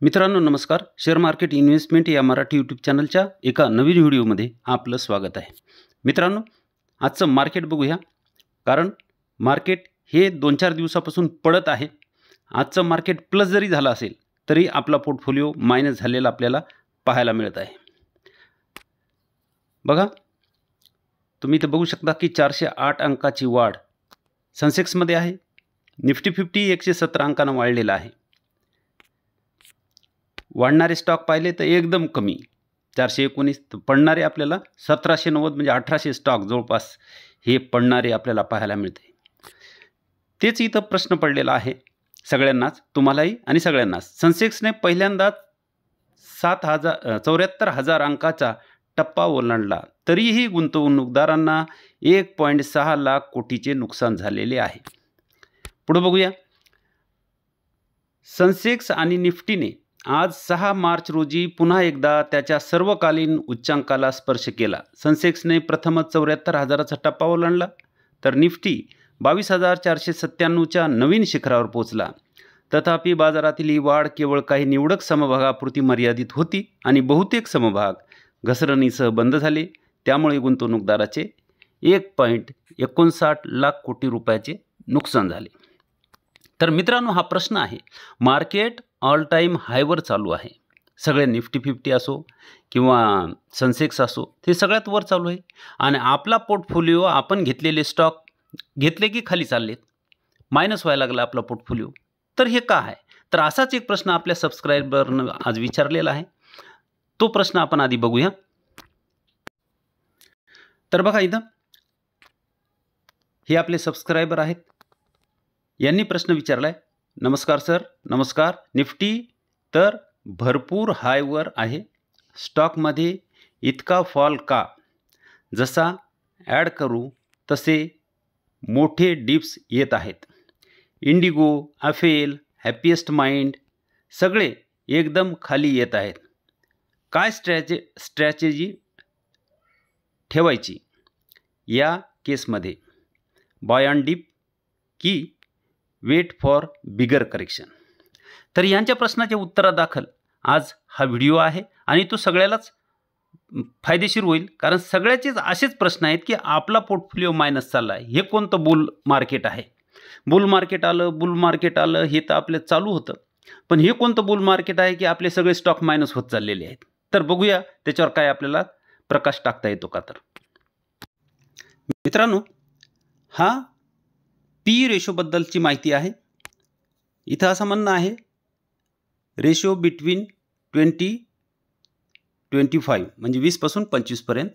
मित्रांनो नमस्कार. Share market investment या मराठी यूट्यूब चॅनलच्या एका नवीन व्हिडिओमध्ये आपलं स्वागत आहे. मित्रांनो आजचं मार्केट बघूया, कारण मार्केट हे 2-4 दिवसापासून पडत आहे. आजचं मार्केट प्लस जरी झालं असेल तरी आपला पोर्टफोलिओ मायनस झालेला आपल्याला पाहायला मिळत आहे. बघा तुम्ही इथे बघू शकता की 408 अंकाची वाढ सेन्सेक्समध्ये आहे. निफ्टी 50 117 अंकानं वाढलेला आहे. वाढणारे स्टॉक पाहिले तर एकदम कमी 419, पडणारे आपल्याला 1790 म्हणजे 1800 स्टॉक जवळपास हे पडणारे आपल्याला पाहायला मिळते. तेच इथं प्रश्न पडलेला आहे सगळ्यांनाच, तुम्हालाही आणि सगळ्यांनाच. सेन्सेक्सने पहिल्यांदाच 74,000 अंकाचा टप्पा ओलांडला तरीही गुंतवणूकदारांना 1.6 लाख कोटीचे नुकसान झालेले आहे. पुढे बघूया. सेन्सेक्स आणि निफ्टीने आज 6 मार्च रोजी पुन्हा एकदा त्याच्या सर्वकालीन उच्चांकाला स्पर्श केला. सेन्सेक्सने प्रथमच 74,000चा टप्पा ओलांडला तर निफ्टी 22,497च्या नवीन शिखरावर पोहोचला. तथापि बाजारातील ही वाढ केवळ काही निवडक समभागापुरती मर्यादित होती आणि बहुतेक समभाग घसरणीसह बंद झाले. त्यामुळे गुंतवणूकदाराचे 1.59 लाख कोटी रुपयाचे नुकसान झाले. तर मित्रांनो हा प्रश्न आहे. मार्केट ऑल टाईम हायवर चालू आहे. सगळे निफ्टी 50 असो किंवा सेन्सेक्स असो ते सगळ्यात वर चालू आहे आणि आपला पोर्टफोलिओ आपण घेतलेले स्टॉक घेतले की खाली चाललेत, मायनस व्हायला लागला आपला पोर्टफोलिओ. तर हे का आहे? तर असाच एक प्रश्न आपल्या सबस्क्रायबरनं आज विचारलेला आहे. तो प्रश्न आपण आधी बघूया. तर बघा इथं हे आपले सबस्क्रायबर आहेत. यांनी प्रश्न विचारला आहे. नमस्कार सर. नमस्कार. निफ्टी तर भरपूर हायवर आहे, स्टॉकमध्ये इतका फॉल का? जसा ॲड करू तसे मोठे डिप्स येत आहेत. इंडिगो, अफेल, हॅपीएस्ट माइंड सगळे एकदम खाली येत आहेत. काय स्ट्रॅटेजी ठेवायची या केसमध्ये? बाय ऑन डिप की वेट फॉर बिगर करेक्शन? तर यांच्या प्रश्नाच्या उत्तरादाखल आज हा व्हिडिओ आहे आणि तो सगळ्यालाच फायदेशीर होईल, कारण सगळ्याचेच असेच प्रश्न आहेत की आपला पोर्टफोलिओ मायनस चालला आहे. हे कोणतं बुल मार्केट आहे? बुल मार्केट आलं हे तर आपलं चालू होतं, पण हे कोणतं बुल मार्केट आहे की आपले सगळे स्टॉक मायनस होत चाललेले आहेत? तर बघूया त्याच्यावर काय आपल्याला प्रकाश टाकता येतो का. तर मित्रांनो हा पी रेशोबद्दलची माहिती आहे. इथं असं म्हणणं आहे रेशो बिटवीन 20-25 म्हणजे 20 पासून 25 पर्यंत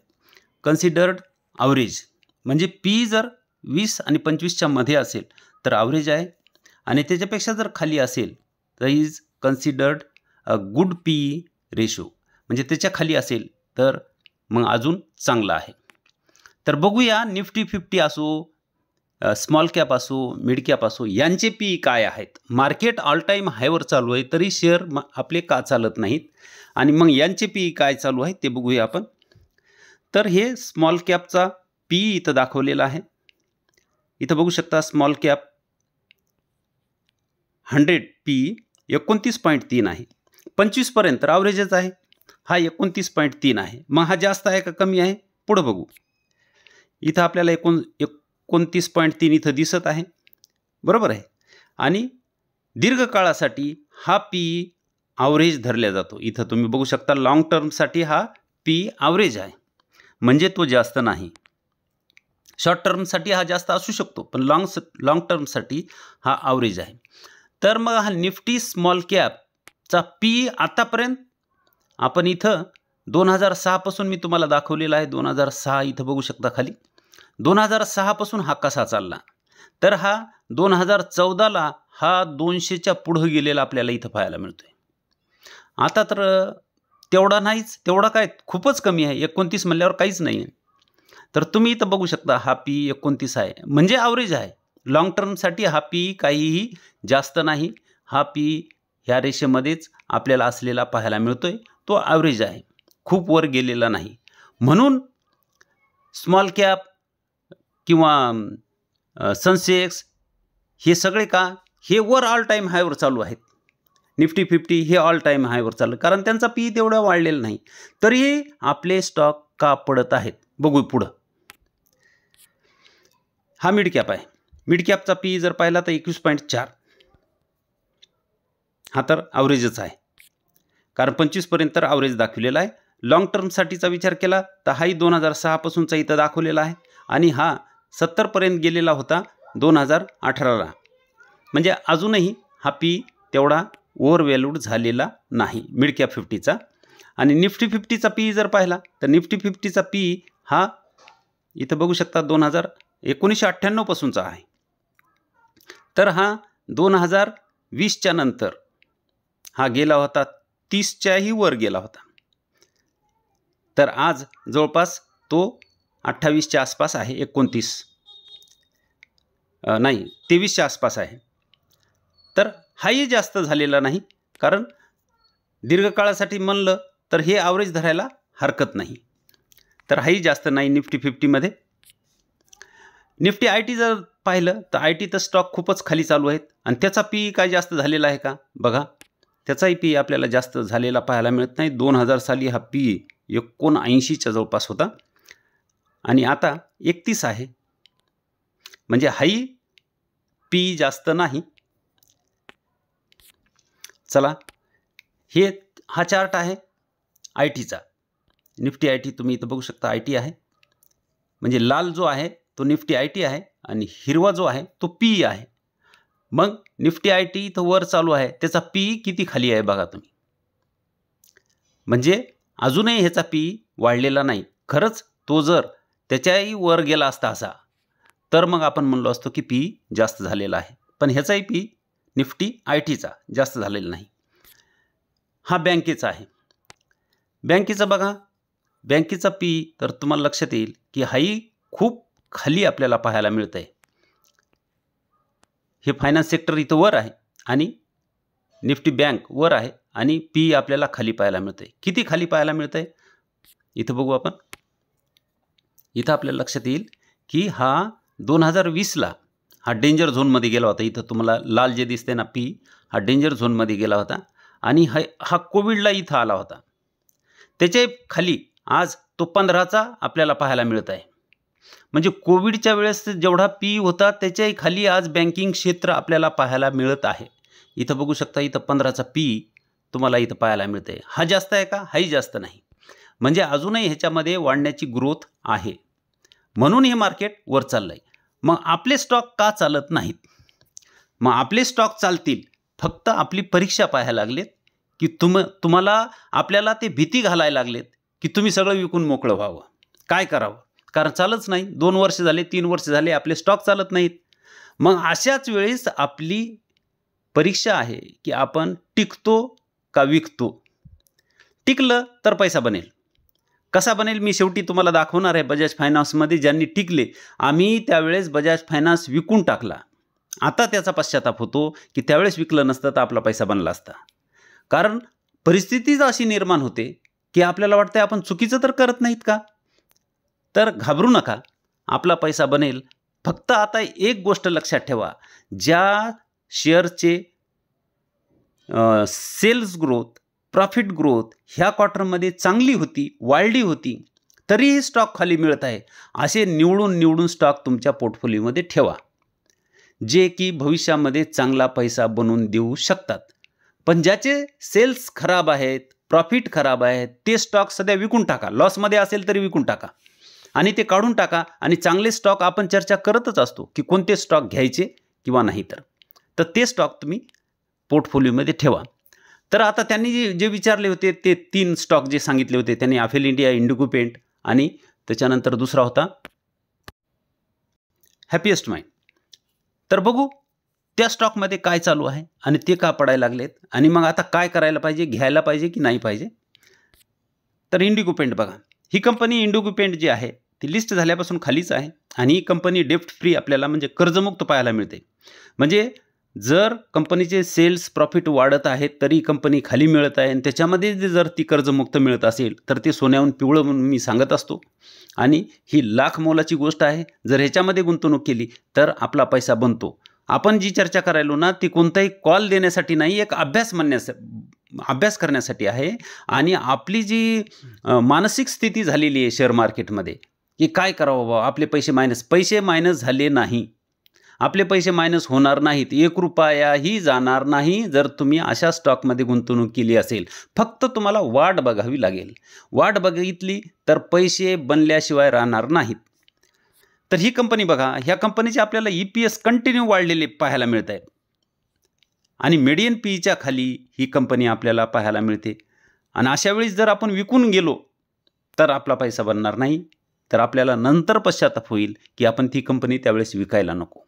कन्सिडर्ड ॲव्हरेज. म्हणजे पी जर 20 आणि 25च्या मध्ये असेल तर ॲव्हरेज आहे आणि त्याच्यापेक्षा जर खाली असेल तर is considered a good P ratio. म्हणजे त्याच्या खाली असेल तर मग अजून चांगला आहे. तर बघूया निफ्टी 50 असो, स्मॉल कॅप असो, मिड कॅप असो, यांचे पी काय आहेत. मार्केट ऑल टाईम हायवर चालू आहे तरी शेअर आपले का चालत नाहीत आणि मग यांचे पी काय चालू आहे ते बघूया आपण. तर हे स्मॉल कॅपचा पी इथं दाखवलेला आहे. इथं बघू शकता स्मॉल कॅप 100 पी 29.3 आहे. 25 पर्यंत ॲव्हरेजच आहे. हा 29.3 आहे. मग हा जास्त आहे का कमी आहे? पुढं बघू. इथं आपल्याला 29.3 इथं दिसत आहे, बरोबर आहे. आणि दीर्घकाळासाठी हा पी ॲव्हरेज धरला जातो. इथं तुम्ही बघू शकता लॉंग टर्मसाठी हा पी ॲव्हरेज आहे, म्हणजे तो जास्त नाही. शॉर्ट टर्मसाठी हा जास्त असू शकतो, पण लॉंग टर्मसाठी हा ॲव्हरेज आहे. तर मग हा निफ्टी स्मॉल कॅपचा पी आतापर्यंत आपण इथं 2006 पासून मी तुम्हाला दाखवलेला आहे. 2006 इथं बघू शकता खाली. 2006 पासून हा कसा चालला तर हा 2014ला हा 200च्या पुढं गेलेला आपल्याला इथं पाहायला मिळतोय. आता तर तेवढा नाहीच, तेवढा काय खूपच कमी आहे. 29 म्हणल्यावर काहीच नाही आहे. तर तुम्ही इथं बघू शकता हा पी 29 आहे, म्हणजे ॲव्हरेज आहे. लॉंग टर्मसाठी हा पी काहीही जास्त नाही. हा पी ह्या रेषेमध्येच आपल्याला असलेला पाहायला मिळतोय. तो ॲव्हरेज आहे, खूप वर गेलेला नाही. म्हणून स्मॉल कॅप किंवा सेन्सेक्स हे सगळे का हे वर ऑल टाईम हायवर चालू आहेत. निफ्टी 50 हे ऑल टाईम हायवर चाललं, कारण त्यांचा पी तेवढा वाढलेला नाही. तरीही आपले स्टॉक का पडत आहेत बघू पुढं. हा मिड कॅप आहे. मिड कॅपचा पी जर पाहिला तर 21.4. हा तर ॲव्हरेजच आहे, कारण 25 पर्यंत तर ॲव्हरेज दाखवलेला आहे. लॉंग टर्मसाठीचा विचार केला तर हाही 2006 पासूनचा इथं दाखवलेला आहे आणि हा 70 पर्यंत गेलेला होता 2018ला. म्हणजे अजूनही हा पी तेवढा ओव्हरव्हॅल्यूड झालेला नाही मिड कॅप 50चा. आणि निफ्टी 50चा पी जर पाहिला तर निफ्टी 50चा पी हा इथं बघू शकता 1998 पासूनचा आहे. तर हा 2020च्या नंतर हा गेला होता 30च्याही वर गेला होता. तर आज जवळपास तो 28च्या आसपास आहे, 23च्या आसपास आहे. तर हाही जास्त झालेला नाही, कारण दीर्घकाळासाठी म्हणलं तर हे ॲव्हरेज धरायला हरकत नाही. तर हाही जास्त नाही निफ्टी 50मध्ये. निफ्टी IT जर पाहिलं तर IT तर स्टॉक खूपच खाली चालू आहेत आणि त्याचा पी काय जास्त झालेला आहे का बघा. त्याचाही पी आपल्याला जास्त झालेला पाहायला मिळत नाही. 2000 साली हा पी 79च्या जवळपास होता आणि आता 31 आहे. म्हणजे हाही पी जास्त नाही. चला, हा चार्ट आहे ITचा. निफ्टी IT तुम्ही इथं बघू शकता IT आहे. म्हणजे लाल जो आहे तो निफ्टी IT आहे आणि हिरवा जो आहे तो पी आहे. मग निफ्टी IT इथं वर चालू आहे, त्याचा पी किती खाली आहे बघा तुम्ही. म्हणजे अजूनही ह्याचा पी वाढलेला नाही. खरंच तो जर त्याच्याही वर गेला असता असा तर मग आपण म्हणलो असतो की पी जास्त झालेला आहे. पण ह्याचाही पी निफ्टी ITचा जास्त झालेला नाही. हा बँकेचा आहे. बँकेचा बघा, बँकेचा पी तर तुम्हाला लक्षात येईल की हाही खूप खाली आपल्याला पाहायला मिळत आहे. हे फायनान्स सेक्टर इथं वर आहे आणि निफ्टी बँक वर आहे आणि पी आपल्याला खाली पाहायला मिळत आहे. किती खाली पाहायला मिळत आहे इथं बघू आपण. इथं आपल्याला लक्षात येईल की हा 2020ला हा डेंजर झोनमध्ये गेला होता. इथं तुम्हाला लाल जे दिसते ना पी, हा डेंजर झोनमध्ये गेला होता आणि हा कोविडला इथं आला होता. त्याच्या खाली आज तो 15चा आपल्याला पाहायला मिळत आहे. म्हणजे कोविडच्या वेळेस जेवढा पी होता त्याच्याही खाली आज बँकिंग क्षेत्र आपल्याला पाहायला मिळत आहे. इथं बघू शकता, इथं 15चा पी तुम्हाला इथं पाहायला मिळते. हा जास्त आहे का? हाही जास्त नाही. म्हणजे अजूनही ह्याच्यामध्ये वाढण्याची ग्रोथ आहे, म्हणून हे मार्केट वर चाललंय. मग आपले स्टॉक का चालत नाहीत? मग आपले स्टॉक चालतील फक्त आपली परीक्षा पाहायला लागलेत की तुम्हाला आपल्याला ते भीती घालायला लागलेत की तुम्ही सगळं विकून मोकळं व्हावं. काय करावं? कारण चालच नाही. 2 वर्ष झाले, 3 वर्ष झाले आपले स्टॉक चालत नाहीत. मग अशाच वेळेस आपली परीक्षा आहे की आपण टिकतो का विकतो. टिकलं तर पैसा बनेल. कसा बनेल मी शेवटी तुम्हाला दाखवणार आहे. बजाज फायनान्समध्ये ज्यांनी टिकले, आम्ही त्यावेळेस बजाज फायनान्स विकून टाकला. आता त्याचा पश्चाताप होतो की त्यावेळेस विकलं नसतं तर आपला पैसा बनला असता. कारण परिस्थितीच अशी निर्माण होते की आपल्याला वाटतं आपण चुकीचं तर करत नाहीत का. तर घाबरू नका, आपला पैसा बनेल. फक्त आता एक गोष्ट लक्षात ठेवा, ज्या शेअरचे सेल्स ग्रोथ, प्रॉफिट ग्रोथ ह्या क्वार्टरमध्ये चांगली होती, वाढली होती, तरीही स्टॉक खाली मिळत आहे, असे निवडून स्टॉक तुमच्या पोर्टफोलिओमध्ये ठेवा, जे की भविष्यामध्ये चांगला पैसा बनवून देऊ शकतात. पण ज्याचे सेल्स खराब आहेत, प्रॉफिट खराब आहेत, ते स्टॉक सध्या विकून टाका. लॉसमध्ये असेल तरी विकून टाका आणि ते काढून टाका. आणि चांगले स्टॉक आपण चर्चा करतच असतो की कोणते स्टॉक घ्यायचे किंवा नाही. तर ते स्टॉक तुम्ही पोर्टफोलिओमध्ये ठेवा. तर आता त्यांनी जे विचारले होते ते 3 स्टॉक जे सांगितले होते त्यांनी, अफेल इंडिया, इंडिगो पेंट आणि त्याच्यानंतर दुसरा होता हॅपीएस्ट माइंड. तर बघू त्या स्टॉकमध्ये काय चालू आहे आणि ते का पडायला लागलेत आणि मग आता काय करायला पाहिजे, घ्यायला पाहिजे की नाही पाहिजे. तर इंडिगो पेंट बघा, ही कंपनी इंडिगो पेंट जी आहे ती लिस्ट झाल्यापासून खालीच आहे आणि ही कंपनी डेप्ट फ्री आपल्याला म्हणजे कर्जमुक्त पाहायला मिळते. म्हणजे जर कंपनीचे सेल्स प्रॉफिट वाढत आहेत तरी कंपनी खाली मिळत आहे आणि त्याच्यामध्ये जर ती कर्जमुक्त मिळत असेल तर ते सोन्याहून पिवळं म्हणून मी सांगत असतो. आणि ही लाख मोलाची गोष्ट आहे. जर ह्याच्यामध्ये गुंतवणूक केली तर आपला पैसा बनतो. आपण जी चर्चा करायलो ना ती कोणताही कॉल देण्यासाठी नाही, एक अभ्यास करण्यासाठी आहे. आणि आपली जी मानसिक स्थिती झालेली आहे शेअर मार्केटमध्ये की काय करावं बाबा, आपले पैसे मायनस झाले नाही, आपले पैसे मायनस होणार नाहीत, 1 रुपयाही जाणार नाही जर तुम्ही अशा स्टॉकमध्ये गुंतवणूक केली असेल. फक्त तुम्हाला वाट बघावी लागेल. वाट बघितली तर पैसे बनल्याशिवाय राहणार नाहीत. तर ही कंपनी बघा, ह्या कंपनीचे आपल्याला EPS कंटिन्यू वाढलेले पाहायला मिळत आहेत आणि मीडियन पीच्या खाली ही कंपनी आपल्याला पाहायला मिळते. आणि अशा वेळी जर आपण विकून गेलो तर आपला पैसा बनणार नाही, तर आपल्याला नंतर पश्चाताप होईल की आपण ती कंपनी त्यावेळेस विकायला नको.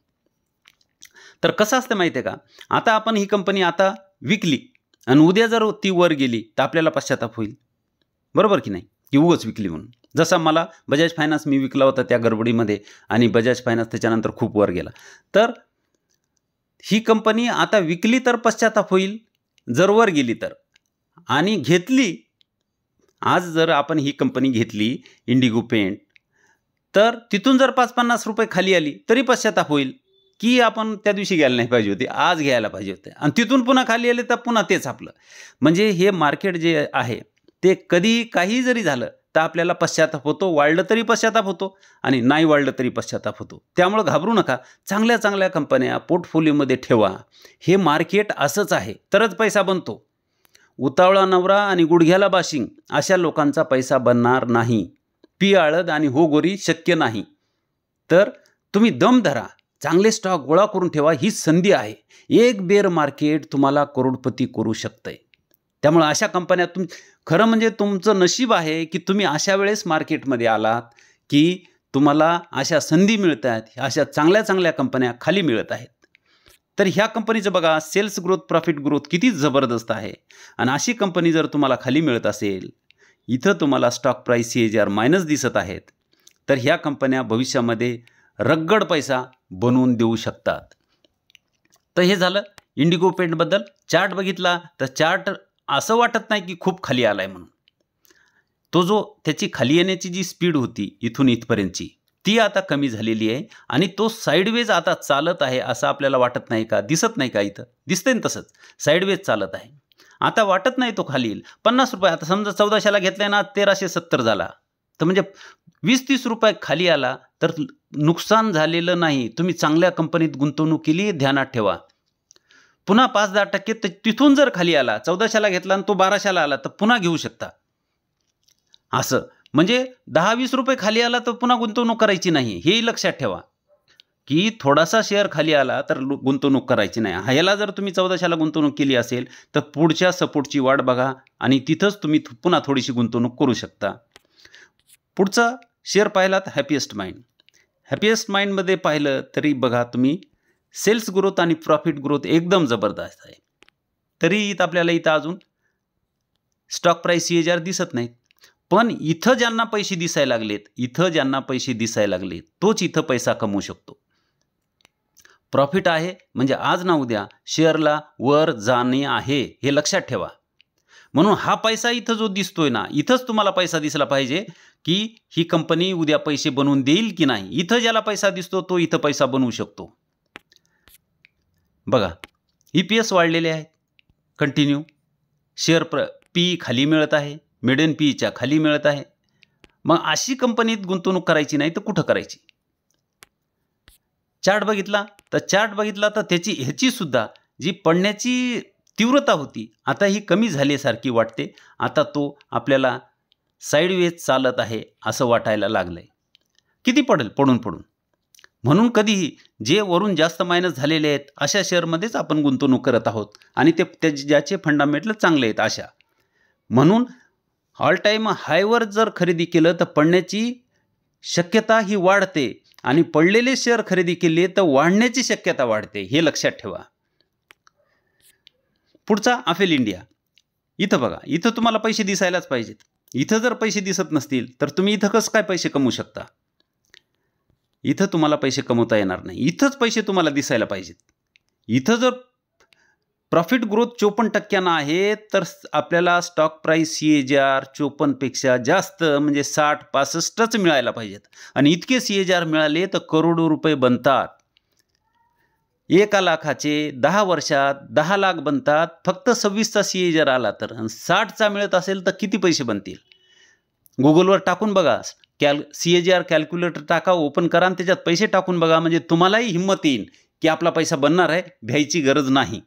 तर कसं असतं माहिती आहे का, आता आपण ही कंपनी आता विकली आणि उद्या जर ती वर गेली तर आपल्याला पश्चाताप होईल, बरोबर की नाही, की उगाच विकली म्हणून. जसा मला बजाज फायनान्स मी विकला होता त्या गडबडीमध्ये आणि बजाज फायनान्स त्याच्यानंतर खूप वर गेला. तर ही कंपनी आता विकली तर पश्चाताप होईल जर वर गेली तर. आणि घेतली, आज जर आपण ही कंपनी घेतली इंडिगो पेंट, तर तिथून जर 5-50 रुपये खाली आली तरी पश्चाताप होईल की आपण त्या दिवशी घ्यायला नाही पाहिजे होते, आज घ्यायला पाहिजे होते. आणि तिथून पुन्हा खाली आले तर पुन्हा तेच आपलं. म्हणजे हे मार्केट जे आहे ते कधी काही जरी झालं तर आपल्याला पश्चाताप होतो, वाढलं तरी पश्चाताप होतो आणि नाही वाढलं तरी पश्चाताप होतो. त्यामुळे घाबरू नका, चांगल्या चांगल्या कंपन्या पोर्टफोलिओमध्ये ठेवा. हे मार्केट असंच आहे, तरच पैसा बनतो. उतावळा नवरा आणि गुडघ्याला बाशिंग अशा लोकांचा पैसा बनणार नाही. पी आळद आणि हो गोरी शक्य नाही. तर तुम्ही दम धरा, चांगले स्टॉक गोळा करून ठेवा. ही संधी आहे. एक बेअर मार्केट तुम्हाला करोडपती करू शकतंय. त्यामुळे अशा कंपन्या खरं म्हणजे तुमचं नशीब आहे की तुम्ही अशा वेळेस मार्केटमध्ये आलात की तुम्हाला अशा संधी मिळत आहेत, अशा चांगल्या चांगल्या कंपन्या खाली मिळत आहेत. तर ह्या कंपनीचं बघा सेल्स ग्रोथ, प्रॉफिट ग्रोथ किती जबरदस्त आहे. आणि अशी कंपनी जर तुम्हाला खाली मिळत असेल, इथं तुम्हाला स्टॉक प्राईस CAGR मायनस दिसत आहेत, तर ह्या कंपन्या भविष्यामध्ये रगड पैसा बनवून देऊ शकतात. तर हे झालं इंडिगो पेंटबद्दल. चार्ट बघितला तर चार्ट असं वाटत नाही की खूप खाली आलाय म्हणून. तो जो त्याची खाली येण्याची जी स्पीड होती इथून इथपर्यंतची ती आता कमी झालेली आहे आणि तो साईडवेज आता चालत आहे असं आपल्याला वाटत नाही का, दिसत नाही का, इथं दिसतंय ना तसंच साईडवेज चालत आहे. आता वाटत नाही तो खाली येईल. 50 रुपये आता समजा 1400ला घेतलाय ना, 1370 झाला, तर म्हणजे 20-30 रुपये खाली आला तर नुकसान झालेलं नाही. तुम्ही चांगल्या कंपनीत गुंतवणूक केली, ध्यानात ठेवा. पुन्हा 5-10% तिथून जर खाली आला, 1400ला घेतला आणि तो 1200ला आला तर पुन्हा घेऊ शकता. असं म्हणजे 10-20 रुपये खाली आला तर पुन्हा गुंतवणूक करायची नाही, हेही लक्षात ठेवा की थोडासा शेअर खाली आला तर गुंतवणूक करायची नाही. ह्याला जर तुम्ही 1400ला गुंतवणूक केली असेल तर पुढच्या सपोर्टची वाट बघा आणि तिथंच तुम्ही पुन्हा थोडीशी गुंतवणूक करू शकता. पुढचा शेअर पाहिलात हॅपीएस्ट माइंड. हॅपीएस्ट माइंडमध्ये पाहिलं तरी बघा तुम्ही सेल्स ग्रोथ आणि प्रॉफिट ग्रोथ एकदम जबरदस्त आहे. तरी आपल्याला इथं अजून स्टॉक प्राईस CAGR दिसत नाहीत. पण इथं ज्यांना पैसे दिसायला लागलेत तोच इथं पैसा कमवू शकतो. प्रॉफिट आहे म्हणजे आज ना उद्या शेअरला वर जाणे आहे, हे लक्षात ठेवा. म्हणून हा पैसा इथं जो दिसतोय ना, इथंच तुम्हाला पैसा दिसला पाहिजे की ही कंपनी उद्या पैसे बनवून देईल की नाही. इथं ज्याला पैसा दिसतो तो इथं पैसा बनवू शकतो. बघा EPS वाढलेले आहेत कंटिन्यू, शेअर पी खाली मिळत आहे, मिडियन पीच्या खाली मिळत आहे. मग अशी कंपनीत गुंतवणूक करायची नाही तर कुठं करायची. चार्ट बघितला तर ह्याची सुद्धा जी पडण्याची तीव्रता होती आता ही कमी झाल्यासारखी वाटते. आता तो आपल्याला साईडवेज चालत आहे असं वाटायला लागलंय. किती पडेल पडून. म्हणून कधीही जे वरून जास्त मायनस झालेले आहेत अशा शेअरमध्येच आपण गुंतवणूक करत आहोत आणि ते ज्याचे फंडामेंटल चांगले आहेत अशा. म्हणून ऑल टाईम हायवर जर खरेदी केलं तर पडण्याची शक्यता ही वाढते आणि पडलेले शेअर खरेदी केले तर वाढण्याची शक्यता वाढते, हे लक्षात ठेवा. पुढचा अफेल इंडिया. इथं बघा, इथं तुम्हाला पैसे दिसायलाच पाहिजेत. इथं जर पैसे दिसत नसतील तर तुम्ही इथं कसं काय पैसे कमवू शकता. इथं तुम्हाला पैसे कमवता येणार नाही. इथंच पैसे तुम्हाला दिसायला पाहिजेत. इथं जर प्रॉफिट ग्रोथ 54% आहे तर आपल्याला स्टॉक प्राईस CAGR 54पेक्षा जास्त म्हणजे 60-65च मिळायला पाहिजेत. आणि इतके CAGR मिळाले तर करोडो रुपये बनतात. 1 लाखाचे 10 वर्षात 10 लाख बनतात. फक्त 26चा CA जर आला तर, 60चा मिळत असेल तर किती पैसे बनतील? गुगलवर टाकून बघा, CAGR कॅल्क्युलेटर टाका, ओपन करा आणि त्याच्यात पैसे टाकून बघा, म्हणजे तुम्हालाही हिंमत येईल की आपला पैसा बनणार आहे, भ्यायची गरज नाही.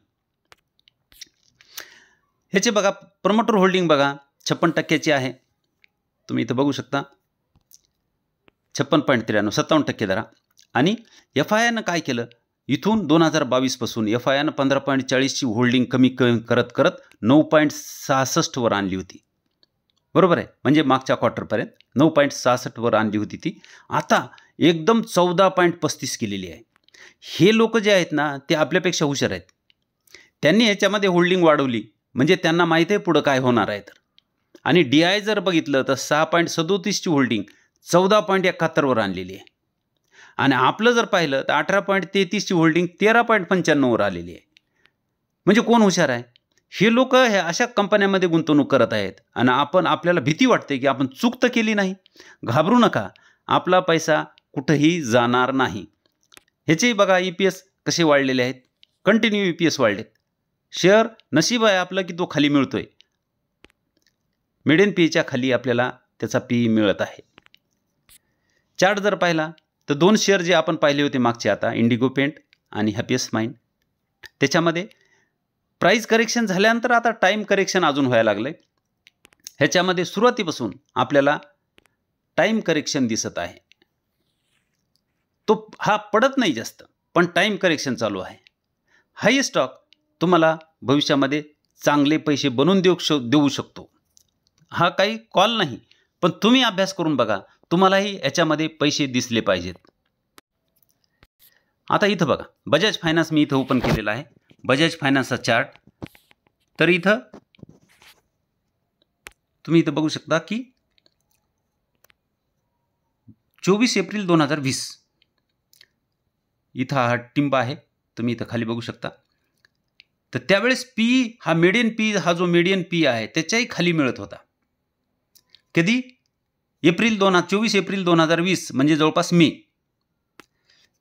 ह्याचे बघा प्रमोटर होल्डिंग बघा 56% आहे. तुम्ही इथं बघू शकता 56.93 57% धरा. आणि FIIनं काय केलं, इथून 2022 पासून FIIनं 15.40ची होल्डिंग कमी करत करत 9.66 वर आणली होती. बरोबर आहे, म्हणजे मागच्या क्वार्टरपर्यंत 9.66 वर आणली होती ती. आता एकदम 14.35 केलेली आहे. हे लोक जे आहेत ना ते आपल्यापेक्षा हुशार आहेत. त्यांनी याच्यामध्ये होल्डिंग वाढवली, म्हणजे त्यांना माहीत आहे पुढं काय होणार आहे. तर आणि DI जर बघितलं तर 6.37ची होल्डिंग 14.71 वर आणलेली आहे. आणि आपलं जर पाहिलं तर 18.33ची होल्डिंग 13.95 वर आलेली आहे. म्हणजे कोण हुशार आहे? हे लोक हे अशा कंपन्यांमध्ये गुंतवणूक करत आहेत. आणि आपल्याला भीती वाटते की आपण चूक तर केली नाही. घाबरू नका, आपला पैसा कुठेही जाणार नाही. ह्याचे बघा EPS कसे वाढलेले आहेत, कंटिन्यू EPS वाढलेत. शेअर नशीब आहे आपलं की तो खाली मिळतोय. मिडियन PEच्या खाली आपल्याला त्याचा PE मिळत आहे. चार्ट जर पाहिला तर 2 शेअर जे आपण पाहिले होते मागचे, आता इंडिगो पेंट आणि हॅपीएस्ट माइंड, त्याच्यामध्ये प्राइस करेक्शन झाल्यानंतर आता टाइम करेक्शन अजून व्हायला लागले. ह्याच्यामध्ये सुरुवातीपासून आपल्याला टाइम करेक्शन दिसत आहे. तो हा पडत नाही जास्त, पण टाइम करेक्शन चालू आहे. हाही स्टॉक तुम्हाला भविष्यामध्ये चांगले पैसे बनवून देऊ शकतो. हा काही कॉल नाही, पण तुम्ही अभ्यास करून बघा, तुम्हालाही याच्यामध्ये पैसे दिसले पाहिजेत. आता इथं बघा बजाज फायनान्स मी इथं ओपन केलेला आहे. बजाज फायनान्सचा चार्ट. तर इथं तुम्ही इथं बघू शकता की 24 एप्रिल 2020 इथं हा टिंब आहे. तुम्ही इथं खाली बघू शकता. तर त्यावेळेस PE हा मीडियन PE हा जो मीडियन PE आहे त्याच्याही खाली मिळत होता. कधी? 24 एप्रिल 2020, म्हणजे जवळपास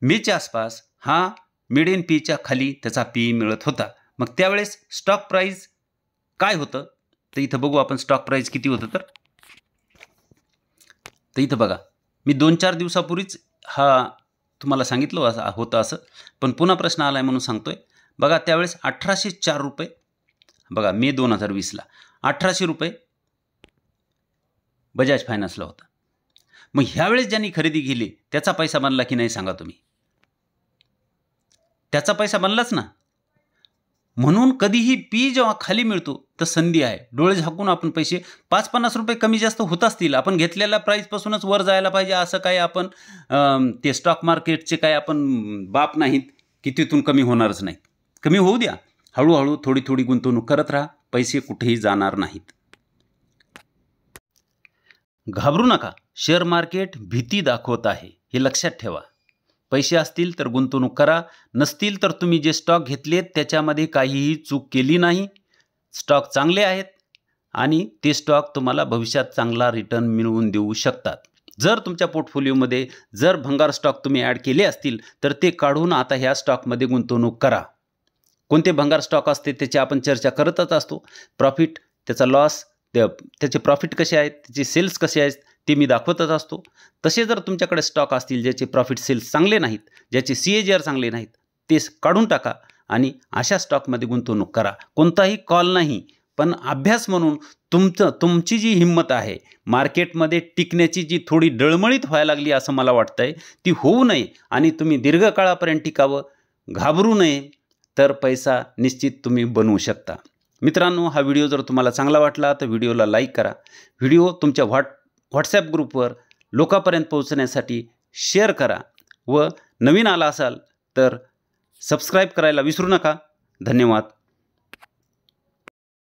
मेच्या आसपास हा मीडियन PEच्या खाली त्याचा PE मिळत होता. मग त्यावेळेस स्टॉक प्राइस काय होतं तर इथं बघू आपण स्टॉक प्राइस किती होतं. तर इथं बघा मी 2-4 दिवसापूर्वीच हा तुम्हाला सांगितलं होतं असं, पण पुन्हा प्रश्न आलाय म्हणून सांगतोय. बघा त्यावेळेस 1804 रुपये, बघा मे 2020ला 1800 रुपये बजाज फायनान्सला होता. मग ह्यावेळेस ज्यांनी खरेदी केली त्याचा पैसा बनला की नाही सांगा तुम्ही? त्याचा पैसा बनलाच ना. म्हणून कधीही PE जेव्हा खाली मिळतो तर संधी आहे. डोळे झाकून आपण पैसे 5-50 रुपये कमी जास्त होत असतील, आपण घेतलेल्या प्राईसपासूनच वर जायला पाहिजे असं काही आपण ते स्टॉक मार्केटचे काही आपण बाप नाहीत की तिथून कमी होणारच नाहीत. कमी होऊ द्या, हळूहळू थोडी थोडी गुंतवणूक करत राहा, पैसे कुठेही जाणार नाहीत. घाबरू नका, शेअर मार्केट भीती दाखवत आहे हे लक्षात ठेवा. पैसे असतील तर गुंतवणूक करा, नसतील तर तुम्ही जे स्टॉक घेतलेत त्याच्यामध्ये काहीही चूक केली नाही. स्टॉक चांगले आहेत आणि ते स्टॉक तुम्हाला भविष्यात चांगला रिटर्न मिळवून देऊ शकतात. जर तुमच्या पोर्टफोलिओमध्ये जर भंगार स्टॉक तुम्ही ॲड केले असतील तर ते काढून आता ह्या स्टॉकमध्ये गुंतवणूक करा. कोणते भंगार स्टॉक असते त्याची आपण चर्चा करतच असतो. प्रॉफिट, त्याचा लॉस, त्याचे प्रॉफिट कसे आहेत, त्याचे सेल्स कसे आहेत ते मी दाखवतच असतो. तसे जर तुमच्याकडे स्टॉक असतील ज्याचे प्रॉफिट सेल्स चांगले नाहीत, ज्याचे CAGR चांगले नाहीत, ते काढून टाका आणि अशा स्टॉकमध्ये गुंतवणूक करा. कोणताही कॉल नाही, पण अभ्यास म्हणून तुमची जी हिंमत आहे मार्केटमध्ये टिकण्याची, जी थोडी डळमळीत व्हायला लागली असं मला वाटतंय, ती होऊ नये आणि तुम्ही दीर्घकाळापर्यंत टिकावं, घाबरू नये, तर पैसा निश्चित तुम्ही बनवू शकता. मित्रांनो, हा व्हिडिओ जर तुम्हाला चांगला वाटला तर व्हिडिओला लाईक करा. व्हिडिओ तुमच्या व्हॉट्सॲप ग्रुपवर लोकांपर्यंत पोहोचण्यासाठी शेअर करा व नवीन आला असाल तर सबस्क्राईब करायला विसरू नका. धन्यवाद.